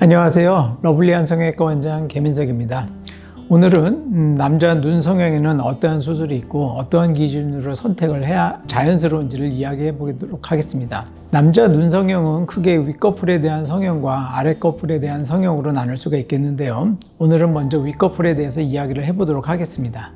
안녕하세요. 러블리한 성형외과 원장 개민석입니다. 오늘은 남자 눈 성형에는 어떠한 수술이 있고 어떠한 기준으로 선택을 해야 자연스러운지를 이야기해 보도록 하겠습니다. 남자 눈 성형은 크게 윗꺼풀에 대한 성형과 아랫꺼풀에 대한 성형으로 나눌 수가 있겠는데요. 오늘은 먼저 윗꺼풀에 대해서 이야기를 해보도록 하겠습니다.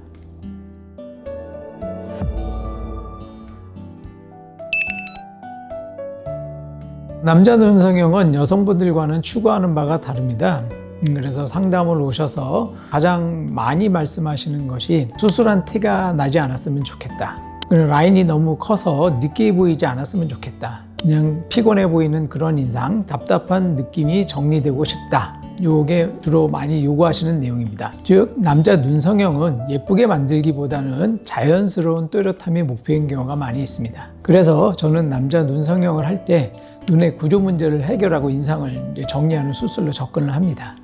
남자 눈 성형은 여성분들과는 추구하는 바가 다릅니다. 그래서 상담을 오셔서 가장 많이 말씀하시는 것이 수술한 티가 나지 않았으면 좋겠다. 라인이 너무 커서 느끼해 보이지 않았으면 좋겠다. 그냥 피곤해 보이는 그런 인상, 답답한 느낌이 정리되고 싶다. 요게 주로 많이 요구하시는 내용입니다. 즉 남자 눈 성형은 예쁘게 만들기보다는 자연스러운 또렷함이 목표인 경우가 많이 있습니다. 그래서 저는 남자 눈 성형을 할 때 눈의 구조 문제를 해결하고 인상을 정리하는 수술로 접근을 합니다.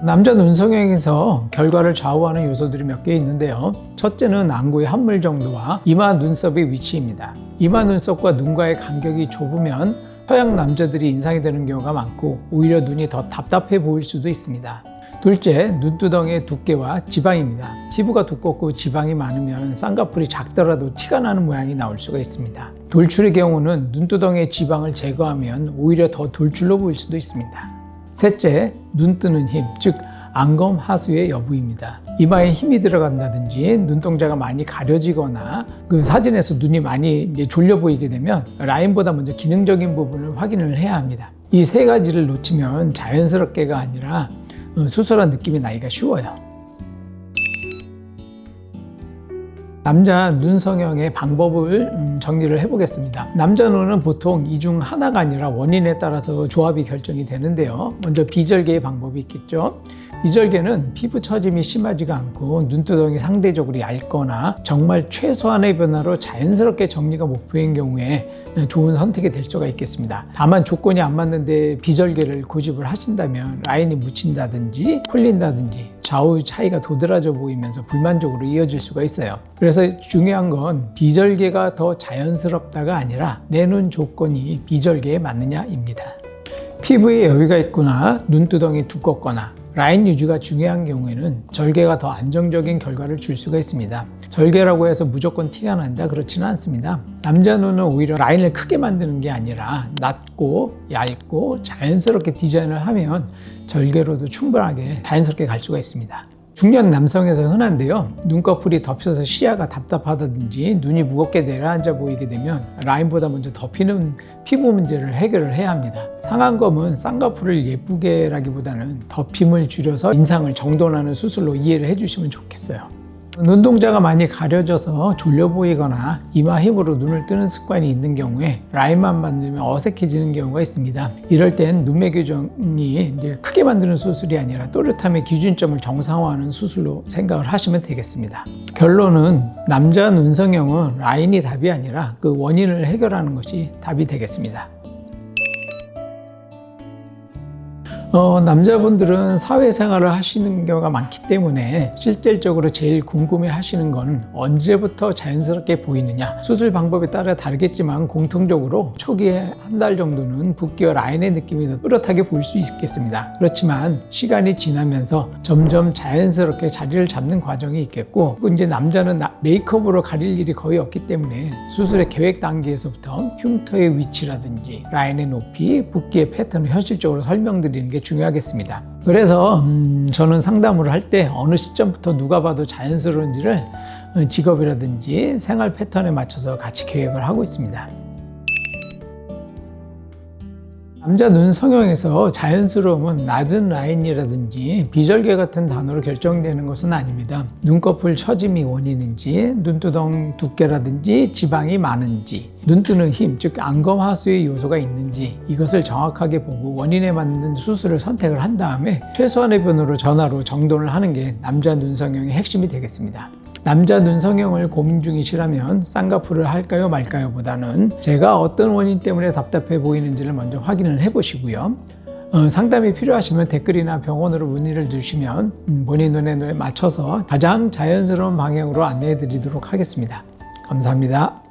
남자 눈 성형에서 결과를 좌우하는 요소들이 몇 개 있는데요. 첫째는 안구의 함물 정도와 이마 눈썹의 위치입니다. 이마 눈썹과 눈과의 간격이 좁으면 서양 남자들이 인상이 되는 경우가 많고 오히려 눈이 더 답답해 보일 수도 있습니다. 둘째, 눈두덩이의 두께와 지방입니다. 피부가 두껍고 지방이 많으면 쌍꺼풀이 작더라도 티가 나는 모양이 나올 수가 있습니다. 돌출의 경우는 눈두덩이의 지방을 제거하면 오히려 더 돌출로 보일 수도 있습니다. 셋째, 눈 뜨는 힘, 즉 안검 하수의 여부입니다. 이마에 힘이 들어간다든지 눈동자가 많이 가려지거나 그 사진에서 눈이 많이 졸려 보이게 되면 라인보다 먼저 기능적인 부분을 확인을 해야 합니다. 이 세 가지를 놓치면 자연스럽게가 아니라 수술한 느낌이 나기가 쉬워요. 남자 눈 성형의 방법을 정리를 해보겠습니다. 남자 눈은 보통 이 중 하나가 아니라 원인에 따라서 조합이 결정이 되는데요. 먼저 비절개의 방법이 있겠죠. 비절개는 피부 처짐이 심하지가 않고 눈두덩이 상대적으로 얇거나 정말 최소한의 변화로 자연스럽게 정리가 목표인 경우에 좋은 선택이 될 수가 있겠습니다. 다만 조건이 안 맞는데 비절개를 고집을 하신다면 라인이 묻힌다든지 풀린다든지 좌우 차이가 도드라져 보이면서 불만족으로 이어질 수가 있어요. 그래서 중요한 건 비절개가 더 자연스럽다가 아니라 내 눈 조건이 비절개에 맞느냐입니다. 피부에 여유가 있거나 눈두덩이 두껍거나 라인 유지가 중요한 경우에는 절개가 더 안정적인 결과를 줄 수가 있습니다. 절개라고 해서 무조건 티가 난다 그렇지는 않습니다. 남자 눈은 오히려 라인을 크게 만드는 게 아니라 낮고 얇고 자연스럽게 디자인을 하면 절개로도 충분하게 자연스럽게 갈 수가 있습니다. 중년 남성에서 흔한데요. 눈꺼풀이 덮여서 시야가 답답하다든지 눈이 무겁게 내려앉아 보이게 되면 라인보다 먼저 덮이는 피부 문제를 해결을 해야 합니다. 상안검은 쌍꺼풀을 예쁘게라기보다는 덮임을 줄여서 인상을 정돈하는 수술로 이해를 해주시면 좋겠어요. 눈동자가 많이 가려져서 졸려 보이거나 이마 힘으로 눈을 뜨는 습관이 있는 경우에 라인만 만들면 어색해지는 경우가 있습니다. 이럴 땐 눈매 교정이 크게 만드는 수술이 아니라 또렷함의 기준점을 정상화하는 수술로 생각을 하시면 되겠습니다. 결론은 남자 눈 성형은 라인이 답이 아니라 그 원인을 해결하는 것이 답이 되겠습니다. 남자분들은 사회생활을 하시는 경우가 많기 때문에 실질적으로 제일 궁금해 하시는 건 언제부터 자연스럽게 보이느냐. 수술 방법에 따라 다르겠지만 공통적으로 초기에 한 달 정도는 붓기와 라인의 느낌이 더 또렷하게 보일 수 있겠습니다. 그렇지만 시간이 지나면서 점점 자연스럽게 자리를 잡는 과정이 있겠고, 이제 남자는 메이크업으로 가릴 일이 거의 없기 때문에 수술의 계획 단계에서부터 흉터의 위치라든지 라인의 높이, 붓기의 패턴을 현실적으로 설명드리는 게 중요하겠습니다. 그래서 저는 상담을 할 때 어느 시점부터 누가 봐도 자연스러운지를 직업이라든지 생활 패턴에 맞춰서 같이 계획을 하고 있습니다. 남자 눈 성형에서 자연스러움은 낮은 라인이라든지 비절개 같은 단어로 결정되는 것은 아닙니다. 눈꺼풀 처짐이 원인인지, 눈두덩 두께라든지 지방이 많은지, 눈 뜨는 힘, 즉 안검 하수의 요소가 있는지 이것을 정확하게 보고 원인에 맞는 수술을 선택을 한 다음에 최소한의 변화로 전화로 정돈을 하는 게 남자 눈 성형의 핵심이 되겠습니다. 남자 눈 성형을 고민 중이시라면 쌍꺼풀을 할까요 말까요 보다는 제가 어떤 원인 때문에 답답해 보이는지를 먼저 확인을 해보시고요. 상담이 필요하시면 댓글이나 병원으로 문의를 주시면 본인 눈에 맞춰서 가장 자연스러운 방향으로 안내해 드리도록 하겠습니다. 감사합니다.